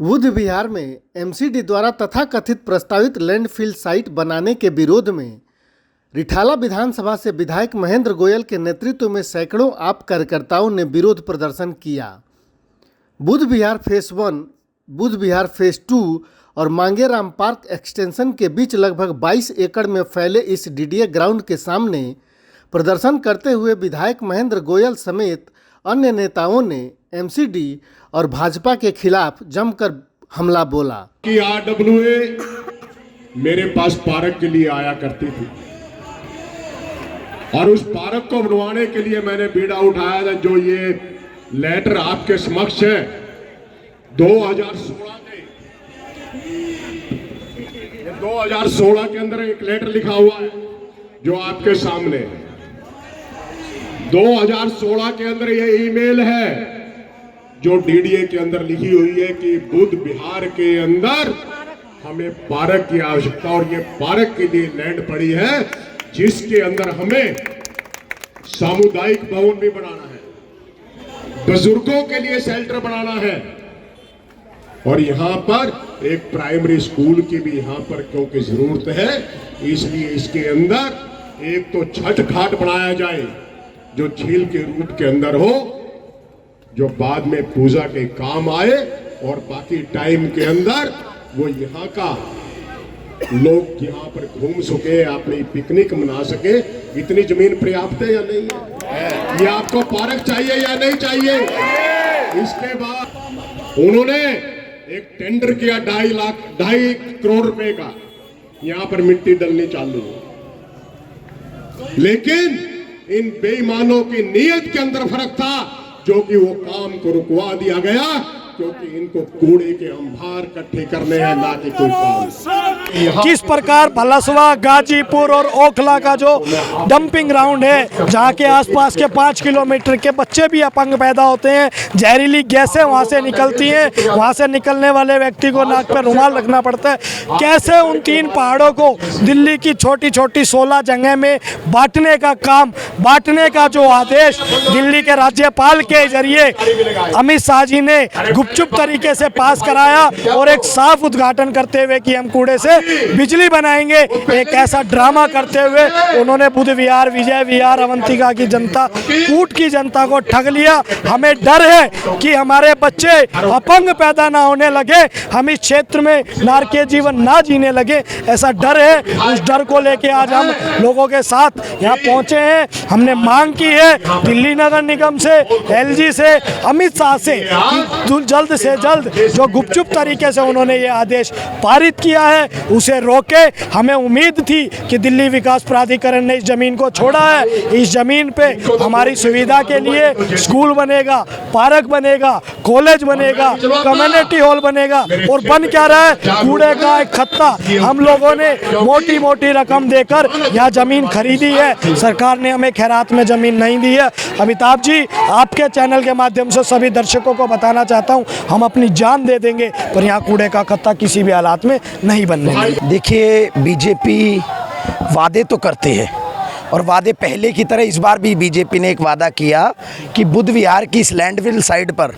बुध विहार में एमसीडी द्वारा तथाकथित प्रस्तावित लैंडफिल साइट बनाने के विरोध में रिठाला विधानसभा से विधायक महेंद्र गोयल के नेतृत्व में सैकड़ों आप कार्यकर्ताओं ने विरोध प्रदर्शन किया। बुध विहार फेस 1, बुध विहार फेस 2 और मांगेराम पार्क एक्सटेंशन के बीच लगभग 22 एकड़ में फैले इस डीडीए ग्राउंड के सामने प्रदर्शन करते हुए विधायक महेंद्र गोयल समेत अन्य नेताओं ने एमसीडी और भाजपा के खिलाफ जमकर हमला बोला कि आरडब्ल्यूए मेरे पास पार्क के लिए आया करती थी और उस पार्क को बनवाने के लिए मैंने बीड़ा उठाया था। जो ये लेटर आपके समक्ष है 2016 के अंदर एक लेटर लिखा हुआ है जो आपके सामने है। 2016 के अंदर ये ईमेल है जो डीडीए के अंदर लिखी हुई है कि बुध विहार के अंदर हमें पार्क की आवश्यकता और ये पार्क के लिए लैंड पड़ी है जिसके अंदर हमें सामुदायिक भवन भी बनाना है, बुजुर्गों के लिए शेल्टर बनाना है और यहाँ पर एक प्राइमरी स्कूल की भी यहाँ पर क्योंकि जरूरत है, इसलिए इसके अंदर एक तो छठ घाट बनाया जाए जो झील के रूप के अंदर हो, जो बाद में पूजा के काम आए और बाकी टाइम के अंदर वो यहाँ का लोग यहाँ पर घूम सके, अपनी पिकनिक मना सके। इतनी जमीन पर्याप्त है या नहीं है? ये आपको पार्क चाहिए या नहीं चाहिए? इसके बाद उन्होंने एक टेंडर किया 2.5 करोड़ रुपए का, यहाँ पर मिट्टी डलनी चालू हो, लेकिन इन बेईमानों की नीयत के अंदर फर्क था जो कि वो काम को रुकवा दिया गया क्योंकि इनको कूड़े के अंबार इकट्ठे करने हैं, ना कि कोई काम। किस प्रकार भलसवा, गाजीपुर और ओखला का जो डंपिंग ग्राउंड है जहाँ के आसपास के 5 किलोमीटर के बच्चे भी अपंग पैदा होते हैं, जहरीली गैसें वहाँ से निकलती हैं, वहाँ से निकलने वाले व्यक्ति को नाक पर रुमाल रखना पड़ता है। कैसे उन 3 पहाड़ों को दिल्ली की छोटी छोटी 16 जगह में बांटने का काम, बांटने का जो आदेश दिल्ली के राज्यपाल के जरिए अमित शाह जी ने गुपचुप तरीके से पास कराया और एक साफ उद्घाटन करते हुए कि हम कूड़े से बिजली बनाएंगे, एक ऐसा ड्रामा करते हुए उन्होंने बुध विहार, विजय विहार, अवंतिका की जनता, कूट की जनता को ठग लिया। हमें डर है कि हमारे बच्चे अपंग पैदा ना होने लगे, हम इस क्षेत्र में नारकीय जीवन ना जीने लगे, ऐसा डर है। उस डर को लेके आज हम लोगों के साथ यहाँ पहुंचे हैं। हमने मांग की है दिल्ली नगर निगम से, एलजी से, अमित शाह से कि जल्द से जल्द जो गुपचुप तरीके से उन्होंने ये आदेश पारित किया है उसे रोके। हमें उम्मीद थी कि दिल्ली विकास प्राधिकरण ने इस जमीन को छोड़ा है, इस जमीन पे हमारी सुविधा के लिए स्कूल बनेगा, पार्क बनेगा, कॉलेज बनेगा, कम्युनिटी हॉल बनेगा और बन क्या रहा है, कूड़े का एक खत्ता। हम लोगों ने मोटी मोटी रकम देकर यह जमीन खरीदी है, सरकार ने हमें खैरात में जमीन नहीं दी है। अमिताभ जी, आपके चैनल के माध्यम से सभी दर्शकों को बताना चाहता हूं, हम अपनी जान दे देंगे पर यहाँ कूड़े का खत्ता किसी भी हालात में नहीं बनने देंगे। देखिए, बीजेपी वादे तो करते हैं और वादे पहले की तरह इस बार भी बीजेपी ने एक वादा किया कि बुध विहार की इस लैंडफिल साइट पर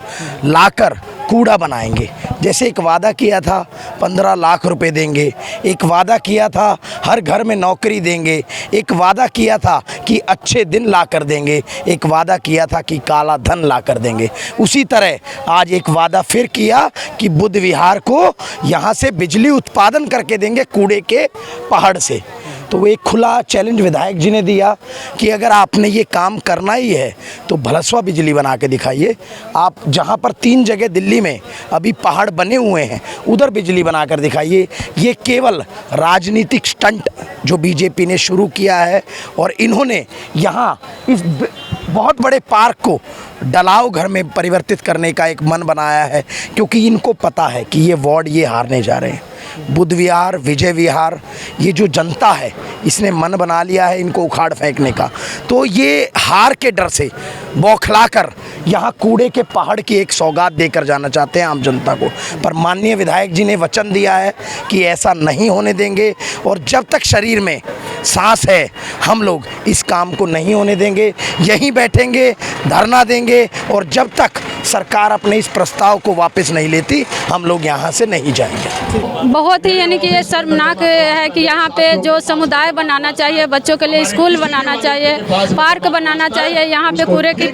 लाकर कूड़ा बनाएंगे। जैसे एक वादा किया था 15 लाख रुपए देंगे, एक वादा किया था हर घर में नौकरी देंगे, एक वादा किया था कि अच्छे दिन ला कर देंगे, एक वादा किया था कि काला धन ला कर देंगे। उसी तरह आज एक वादा फिर किया कि बुध विहार को यहाँ से बिजली उत्पादन करके देंगे कूड़े के पहाड़ से। तो वो एक खुला चैलेंज विधायक जी ने दिया कि अगर आपने ये काम करना ही है तो भलसवा बिजली बना के दिखाइए। आप जहाँ पर 3 जगह दिल्ली में अभी पहाड़ बने हुए हैं उधर बिजली बना कर दिखाइए। ये केवल राजनीतिक स्टंट जो बीजेपी ने शुरू किया है और इन्होंने यहाँ इस बहुत बड़े पार्क को डलाव घर में परिवर्तित करने का एक मन बनाया है, क्योंकि इनको पता है कि ये वार्ड ये हारने जा रहे हैं। बुध विहार, विजय विहार, ये जो जनता है इसने मन बना लिया है इनको उखाड़ फेंकने का। तो ये हार के डर से बौखलाकर यहाँ कूड़े के पहाड़ की एक सौगात देकर जाना चाहते हैं आम जनता को। पर माननीय विधायक जी ने वचन दिया है कि ऐसा नहीं होने देंगे और जब तक शरीर में सांस है, हम लोग इस काम को नहीं होने देंगे। यहीं बैठेंगे, धरना देंगे और जब तक सरकार अपने इस प्रस्ताव को वापस नहीं लेती हम लोग यहाँ से नहीं जाएंगे। बहुत ही यानी कि ये शर्मनाक है कि यहाँ पे जो समुदाय बनाना चाहिए, बच्चों के लिए स्कूल बनाना चाहिए, पार्क बनाना चाहिए, यहाँ पे कूड़े की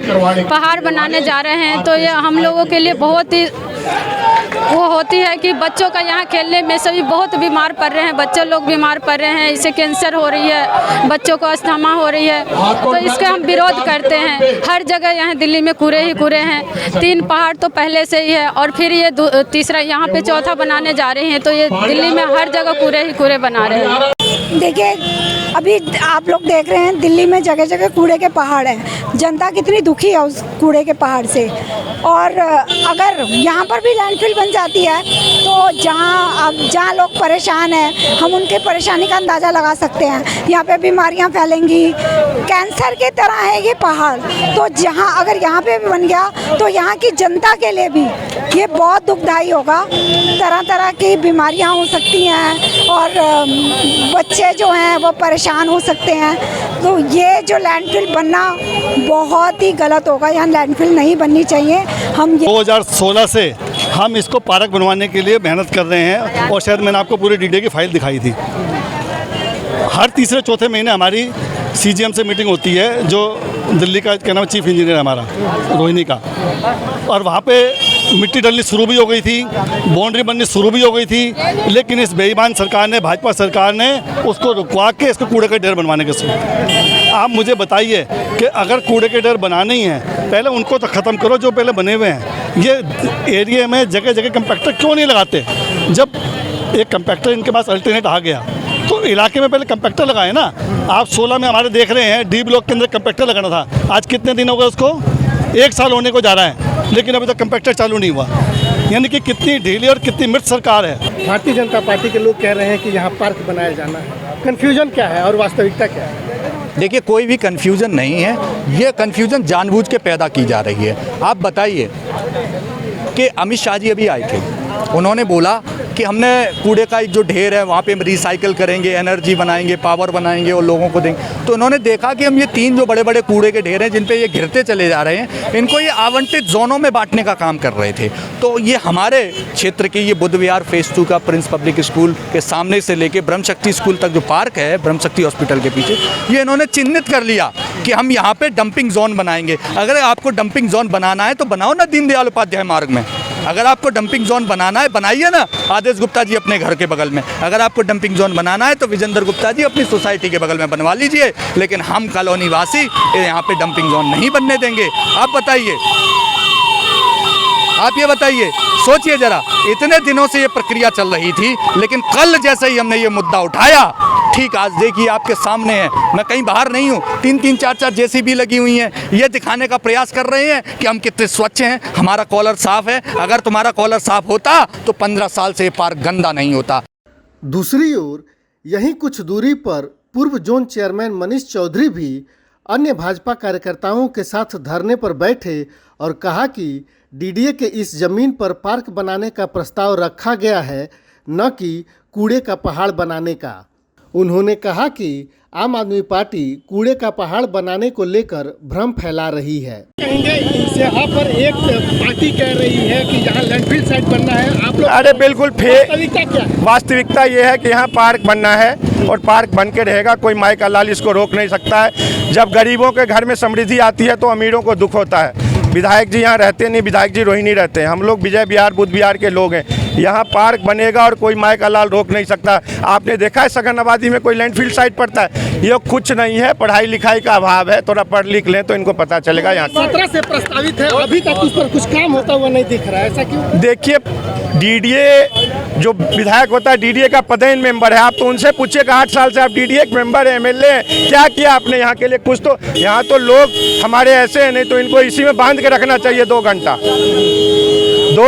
पहाड़ बनाने जा रहे हैं। तो ये हम लोगों के लिए बहुत ही वो होती है कि बच्चों का यहाँ खेलने में सभी बहुत बीमार पड़ रहे हैं, बच्चे लोग बीमार पड़ रहे हैं, इससे कैंसर हो रही है, बच्चों को अस्थमा हो रही है। तो इसका हम विरोध करते हैं। हर जगह यहाँ दिल्ली में कूड़े ही कूड़े हैं। 3 पहाड़ तो पहले से ही है और फिर ये तीसरा यहाँ पे चौथा बनाने जा रहे हैं। तो ये दिल्ली में हर जगह कूड़े ही कूड़े बना रहे हैं। देखिए, अभी आप लोग देख रहे हैं दिल्ली में जगह जगह कूड़े के पहाड़ हैं। जनता कितनी दुखी है उस कूड़े के पहाड़ से। और अगर यहाँ पर भी लैंडफिल बन जाती है तो जहाँ लोग परेशान हैं, हम उनके परेशानी का अंदाज़ा लगा सकते हैं। यहाँ पे बीमारियाँ फैलेंगी, कैंसर की तरह है ये पहाड़। तो जहाँ अगर यहाँ पे भी बन गया तो यहाँ की जनता के लिए भी ये बहुत दुखदाई होगा। तरह तरह की बीमारियाँ हो सकती हैं और बच्चे जो हैं वो परेशान हो सकते हैं। तो ये जो लैंडफिल बनना बहुत ही गलत होगा। यहाँ लैंडफिल नहीं बननी चाहिए। हम 2016 से हम इसको पार्क बनवाने के लिए मेहनत कर रहे हैं और शायद मैंने आपको पूरी डीडीए की फाइल दिखाई थी। हर तीसरे चौथे महीने हमारी सीजीएम से मीटिंग होती है, जो दिल्ली का क्या नाम चीफ इंजीनियर हमारा रोहिणी का, और वहाँ पे मिट्टी डलनी शुरू भी हो गई थी, बाउंड्री बननी शुरू भी हो गई थी। लेकिन इस बेईमान सरकार ने, भाजपा सरकार ने उसको रुकवा के इसको कूड़े के ढेर बनवाने के शुरू। आप मुझे बताइए कि अगर कूड़े के ढेर बनाने ही हैं, पहले उनको तो ख़त्म करो जो पहले बने हुए हैं। ये एरिया में जगह जगह कंपैक्टर क्यों नहीं लगाते? जब एक कंपैक्टर इनके पास अल्टरनेट आ गया तो इलाके में पहले कंपैक्टर लगाए ना। आप 16 में हमारे देख रहे हैं डी ब्लॉक के अंदर कंपैक्टर लगाना था। आज कितने दिन हो गए उसको? 1 साल होने को जा रहा है, लेकिन अभी तक कंपैक्टर चालू नहीं हुआ। यानी कि कितनी ढीली और कितनी मृत सरकार है। भारतीय जनता पार्टी के लोग कह रहे हैं कि यहाँ पार्क बनाया जाना है। कन्फ्यूजन क्या है और वास्तविकता क्या है? देखिए, कोई भी कन्फ्यूज़न नहीं है। ये कन्फ्यूज़न जानबूझ के पैदा की जा रही है। आप बताइए कि अमित शाह जी अभी आए थे, उन्होंने बोला कि हमने कूड़े का एक जो ढेर है वहाँ पे हम रिसाइकल करेंगे, एनर्जी बनाएंगे, पावर बनाएंगे और लोगों को देंगे। तो उन्होंने देखा कि हम ये 3 जो बड़े बड़े कूड़े के ढेर हैं जिन पे ये घिरते चले जा रहे हैं, इनको ये आवंटित जोनों में बांटने का काम कर रहे थे। तो ये हमारे क्षेत्र के ये बुद्ध विहार फेज़ 2 का प्रिंस पब्लिक स्कूल के सामने से लेके ब्रह्म शक्ति स्कूल तक जो पार्क है, ब्रह्म शक्ति हॉस्पिटल के पीछे, ये इन्होंने चिन्हित कर लिया कि हम यहाँ पे डंपिंग जोन बनाएंगे। अगर आपको डंपिंग जोन बनाना है तो बनाओ ना दीनदयाल उपाध्याय मार्ग में। अगर आपको डंपिंग जोन बनाना है, बनाइए ना आदेश गुप्ता जी अपने घर के बगल में। अगर आपको डंपिंग जोन बनाना है तो विजेंद्र गुप्ता जी अपनी सोसाइटी के बगल में बनवा लीजिए। लेकिन हम कॉलोनी वासी यहाँ पे डंपिंग जोन नहीं बनने देंगे। आप बताइए, आप ये बताइए, सोचिए जरा, इतने दिनों से ये प्रक्रिया चल रही थी, लेकिन कल जैसे ही हमने ये मुद्दा उठाया, ठीक आज देखिए आपके सामने है। मैं कहीं बाहर नहीं हूँ, 3-3, 4-4 जेसीबी लगी हुई हैं। ये दिखाने का प्रयास कर रहे हैं कि हम कितने स्वच्छ हैं, हमारा कॉलर साफ है। अगर तुम्हारा कॉलर साफ होता तो 15 साल से ये पार्क गंदा नहीं होता। दूसरी ओर यहीं कुछ दूरी पर पूर्व जोन चेयरमैन मनीष चौधरी भी अन्य भाजपा कार्यकर्ताओं के साथ धरने पर बैठे और कहा कि डीडीए के इस जमीन पर पार्क बनाने का प्रस्ताव रखा गया है, न कि कूड़े का पहाड़ बनाने का। उन्होंने कहा कि आम आदमी पार्टी कूड़े का पहाड़ बनाने को लेकर भ्रम फैला रही है। यहाँ पर एक पार्टी कह रही है कि यहाँ लैंडफिल साइट बनना है, आप लोग अरे बिल्कुल वास्तविकता क्या है? वास्तविकता ये है कि यहाँ पार्क बनना है और पार्क बन के रहेगा। कोई माई का लाल इसको रोक नहीं सकता है। जब गरीबों के घर में समृद्धि आती है तो अमीरों को दुख होता है। विधायक जी यहाँ रहते नहीं, विधायक जी रोहिणी रहते हैं। हम लोग विजय विहार बुद्ध विहार के लोग हैं। यहाँ पार्क बनेगा और कोई माई का लाल रोक नहीं सकता। आपने देखा है सघन आबादी में कोई लैंडफिल साइट पड़ता है? ये कुछ नहीं है, पढ़ाई लिखाई का अभाव है। थोड़ा पढ़ लिख लें तो इनको पता चलेगा। यहाँ 17 से प्रस्तावित है, अभी तक उस पर कुछ काम होता हुआ नहीं दिख रहा है, ऐसा क्यों? देखिए, डीडीए जो विधायक होता है, डीडीए का पदेन मेंबर है। आप तो उनसे पूछिएगा, 8 साल से आप डीडीए के मेंबर हैं, एमएलए हैं, क्या किया आपने यहाँ के लिए? कुछ तो यहाँ तो लोग हमारे ऐसे हैं, नहीं तो इनको इसी में बांध के रखना चाहिए। 2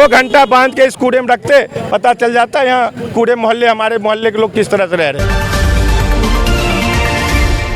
घंटा बांध के इस कूड़े में रखते, पता चल जाता है यहाँ कूड़े मोहल्ले, हमारे मोहल्ले के लोग किस तरह से रह रहे हैं।